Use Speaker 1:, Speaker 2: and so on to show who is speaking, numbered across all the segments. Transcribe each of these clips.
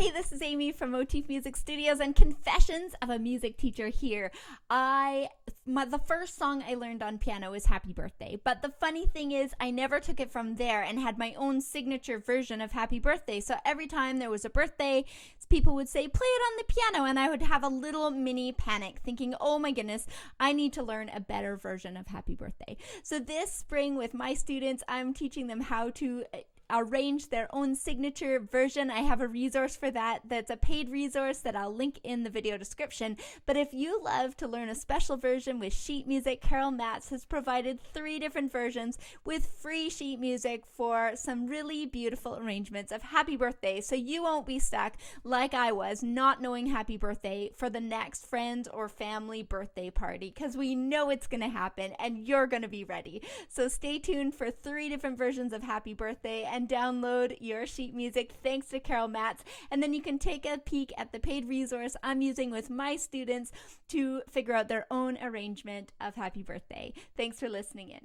Speaker 1: Hey, this is Amie from Motif Music Studios and Confessions of a Music Teacher here. The first song I learned on piano is Happy Birthday, but the funny thing is I never took it from there and had my own signature version of Happy Birthday. So every time there was a birthday, people would say, play it on the piano, and I would have a little mini panic thinking, oh my goodness, I need to learn a better version of Happy Birthday. So this spring with my students, I'm teaching them how to arrange their own signature version. I have a resource for that. That's a paid resource that I'll link in the video description. But if you love to learn a special version with sheet music, Carol Matz has provided 3 different versions with free sheet music for some really beautiful arrangements of Happy Birthday. So you won't be stuck like I was, not knowing Happy Birthday for the next friend or family birthday party, because we know it's going to happen and you're going to be ready. So stay tuned for 3 different versions of Happy Birthday and download your sheet music thanks to Carol Matz, and then you can take a peek at the paid resource I'm using with my students to figure out their own arrangement of Happy Birthday. Thanks for listening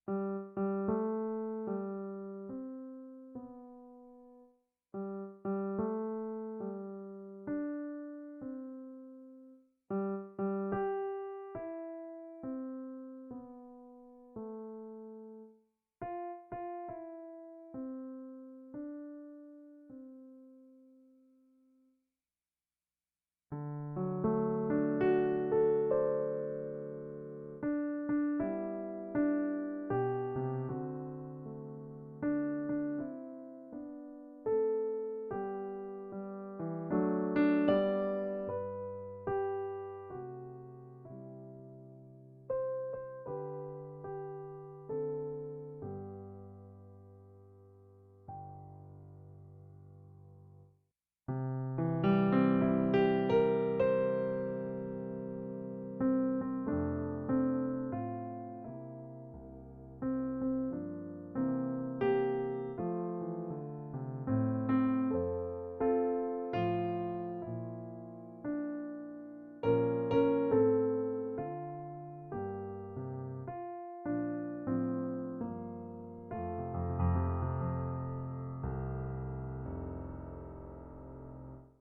Speaker 1: in.